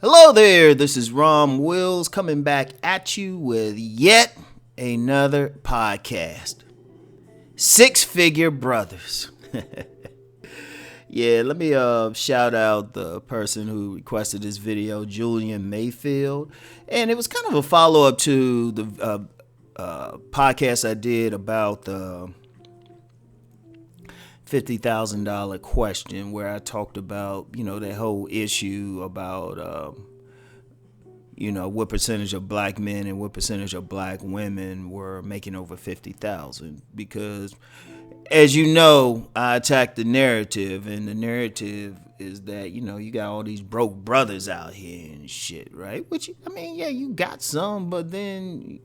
Hello there, this is Rom Wills coming back at you with yet another podcast. Figure Brothas. Yeah, let me shout out the person who requested this video, Julian Mayfield. And it was kind of a follow-up to the podcast I did about the $50,000 question, where I talked about, that whole issue about, what percentage of black men and what percentage of black women were making over 50,000. Because, as you know, I attacked the narrative, and the narrative is that, you got all these broke brothers out here and shit, right? Which, you got some, but then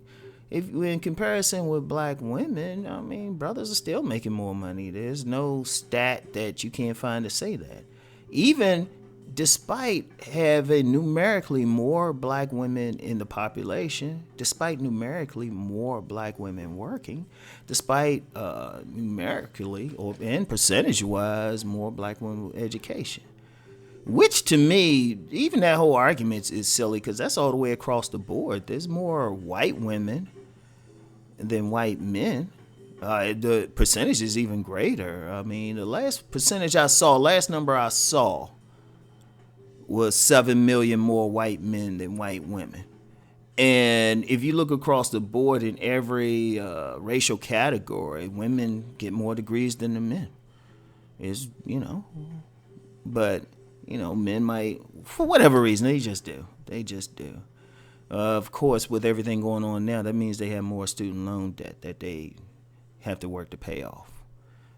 if in comparison with black women, brothers are still making more money. There's no stat that you can't find to say that. Even despite having numerically more black women in the population, despite numerically more black women working, despite numerically and percentage-wise more black women with education. Which to me, even that whole argument is silly, because that's all the way across the board. There's more white women than white men. The percentage is even greater. The last number I saw was 7 million more white men than white women. And if you look across the board in every racial category, women get more degrees than the men. But men might, for whatever reason, they just do. Of course, with everything going on now, that means they have more student loan debt that they have to work to pay off.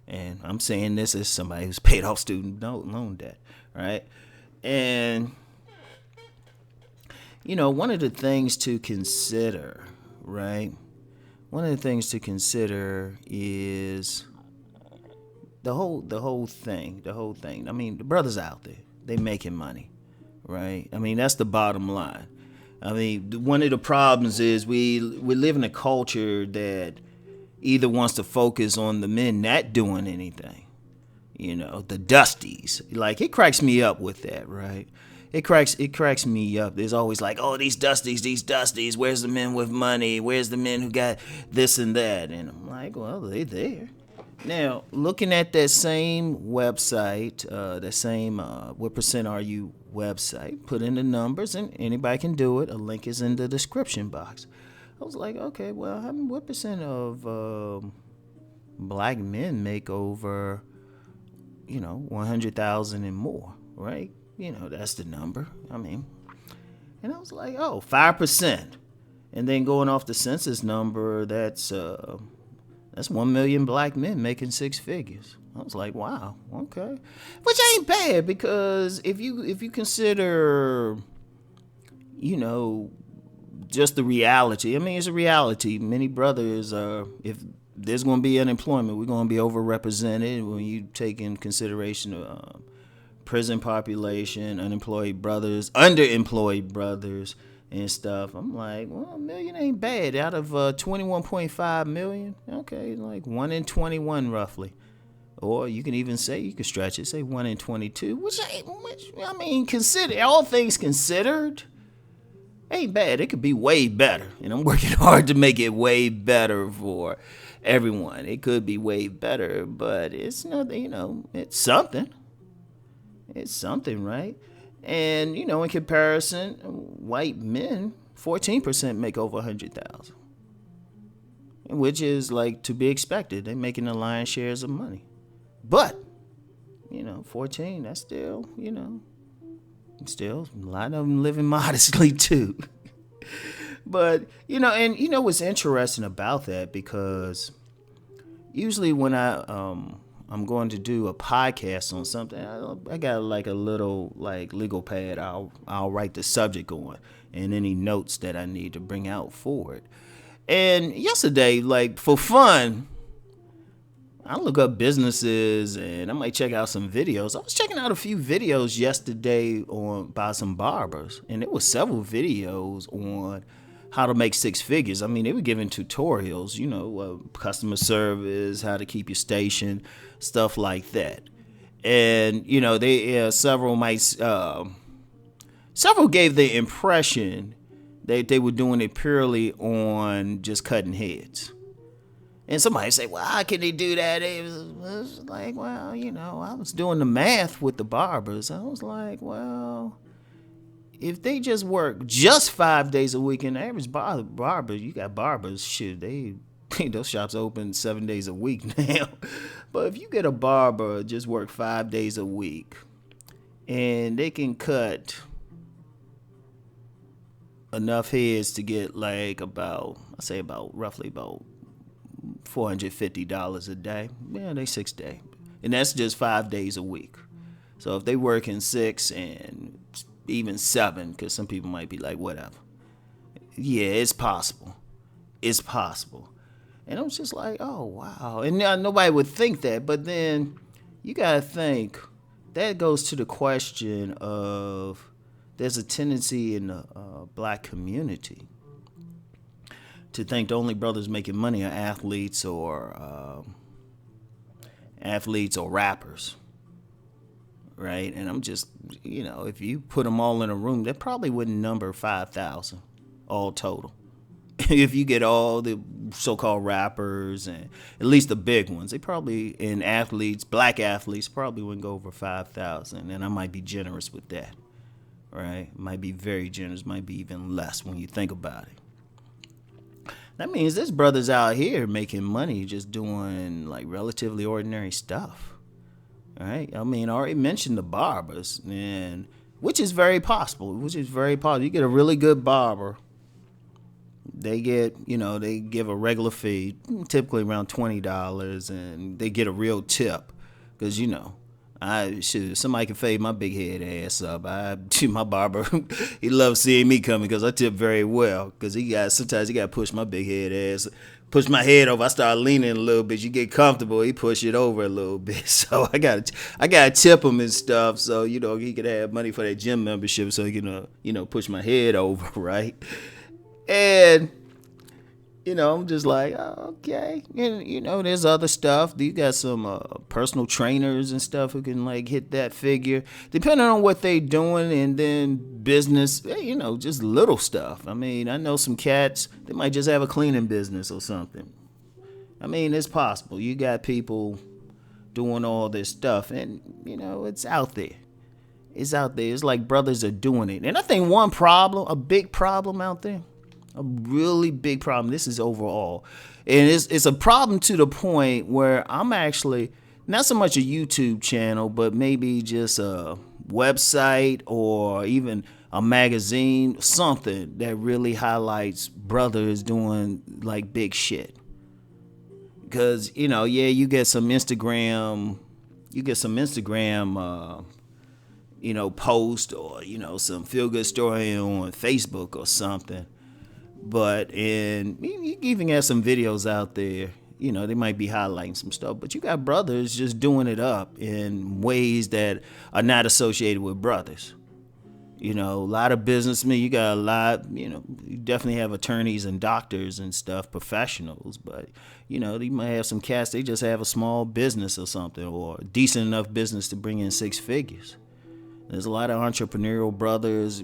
And I'm saying this as somebody who's paid off student loan debt, right? And, one of the things to consider, right? One of the things to consider is the whole thing. The brothers out there, they making money, right? That's the bottom line. One of the problems is we live in a culture that either wants to focus on the men not doing anything, the dusties. Like, it cracks me up with that, right? It cracks me up. There's always like, oh, these dusties, where's the men with money? Where's the men who got this and that? And I'm like, well, they there. Now, looking at that same website, what percent are you website, put in the numbers, and anybody can do it. A link is in the description box. I was like, okay, well, what percent of black men make over, 100,000 and more, right? That's the number. And I was like, oh, 5%. And then going off the census number, that's 1 million black men making six figures. I was like, wow, okay. Which ain't bad, because if you consider, just the reality. It's a reality. Many brothers if there's going to be unemployment, we're going to be overrepresented when you take in consideration prison population, unemployed brothers, underemployed brothers, and stuff. I'm like, well, 1 million ain't bad out of 21.5 million. Okay, like 1 in 21 roughly. Or you can even say, you can stretch it, say 1 in 22, which consider all things considered, ain't bad. It could be way better, and I'm working hard to make it way better for everyone. It could be way better, but it's nothing. It's something. It's something, right? And, in comparison, white men, 14% make over 100,000, which is like to be expected. They're making the lion's shares of money. But, 14, that's still, still a lot of them living modestly too. But, and what's interesting about that, because usually when I'm going to do a podcast on something, I got like a little like legal pad. I'll write the subject on and any notes that I need to bring out for it. And yesterday, like for fun, I look up businesses and I might check out some videos. I was checking out a few videos yesterday by some barbers, and there were several videos on how to make six figures. They were giving tutorials, customer service, how to keep your station, stuff like that. And, several might several gave the impression that they were doing it purely on just cutting heads. And somebody say, well, how can they do that? It was like, well, I was doing the math with the barbers. I was like, well, if they just work just 5 days a week, and the average barber, you got barbers, shit, those shops open 7 days a week now. But if you get a barber just work 5 days a week, and they can cut enough heads to get like roughly about $450 a day. Yeah, they 6 days. And that's just 5 days a week. So if they work in 6 and even 7, because some people might be like, whatever. Yeah, it's possible. It's possible. And I was just like, oh, wow. And now nobody would think that. But then you got to think, that goes to the question of there's a tendency in the black community to think the only brothers making money are athletes or rappers, right? And I'm just, if you put them all in a room, that probably wouldn't number 5,000 all total. If you get all the so-called rappers and at least the big ones, and athletes, black athletes, probably wouldn't go over 5,000. And I might be generous with that, right? Might be very generous, might be even less when you think about it. That means there's brothers out here making money just doing like relatively ordinary stuff, right? I mean, I already mentioned the barbers, and which is very possible. You get a really good barber. They they give a regular fee, typically around $20, and they get a real tip, because somebody can fade my big head ass up. My barber, he loves seeing me coming because I tip very well. Because sometimes he got to push my big head ass, push my head over. I start leaning a little bit. You get comfortable, he push it over a little bit. So I gotta tip him and stuff. So he could have money for that gym membership. So he can push my head over, right? And I'm just like, oh, okay. And, there's other stuff. You got some personal trainers and stuff who can, like, hit that figure. Depending on what they doing, and then business, just little stuff. I mean, I know some cats, they might just have a cleaning business or something. I mean, it's possible. You got people doing all this stuff, and, it's out there. It's out there. It's like brothers are doing it. And I think a big problem out there, a really big problem. This is overall. And it's a problem to the point where I'm actually not so much a YouTube channel, but maybe just a website or even a magazine, something that really highlights brothers doing like big shit. Because, you get some Instagram, post, or, some feel-good story on Facebook or something. But you even have some videos out there, they might be highlighting some stuff, but you got brothers just doing it up in ways that are not associated with brothers. A lot of businessmen, you got a lot, you definitely have attorneys and doctors and stuff, professionals, but, you might have some cats, they just have a small business or something, or decent enough business to bring in 6 figures. There's a lot of entrepreneurial brothers.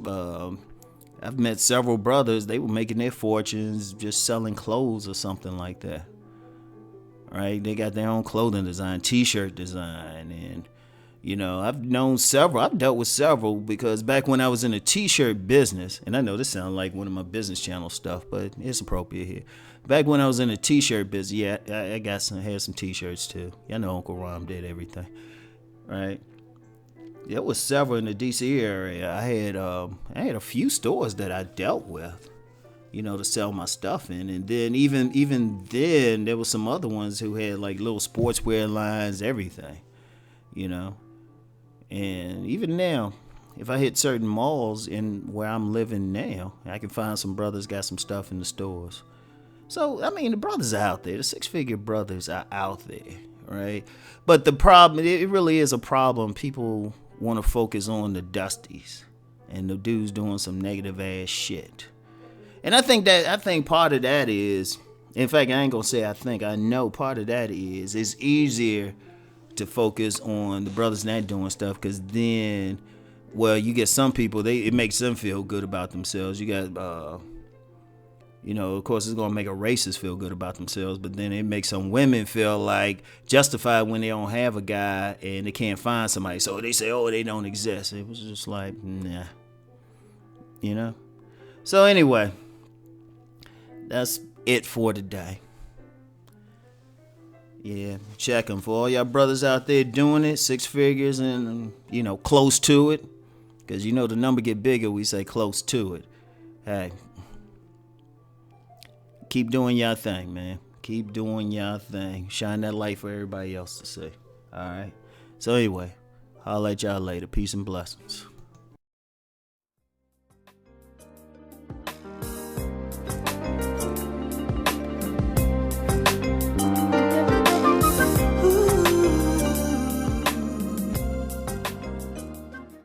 I've met several brothers, they were making their fortunes just selling clothes or something like that. Right? They got their own clothing design, t-shirt design. And, I've dealt with several, because back when I was in the t-shirt business, and I know this sounds like one of my business channel stuff, but it's appropriate here. Back when I was in the t-shirt business, yeah, I had some t-shirts too. Uncle Rom did everything. Right? There was several in the DC area. I had a few stores that I dealt with, to sell my stuff in. And then even then, there was some other ones who had like little sportswear lines, everything, And even now, if I hit certain malls in where I'm living now, I can find some brothers got some stuff in the stores. So, I mean, the brothers are out there. The 6-figure brothers are out there, right? But the problem, it really is a problem. People want to focus on the dusties and the dudes doing some negative ass shit. And I think part of that is, in fact, I ain't gonna say I know part of that is it's easier to focus on the brothers not doing stuff, because then well, you get some people, it makes them feel good about themselves. You got, of course, it's gonna make a racist feel good about themselves, but then it makes some women feel like justified when they don't have a guy and they can't find somebody. So they say, oh, they don't exist. It was just like, nah, So anyway, that's it for today. Yeah, check them. For all y'all brothers out there doing it, 6 figures and, close to it. Because the number get bigger, we say close to it. Hey, keep doing y'all thing, man. Keep doing y'all thing. Shine that light for everybody else to see. All right? So anyway, I'll let y'all later. Peace and blessings.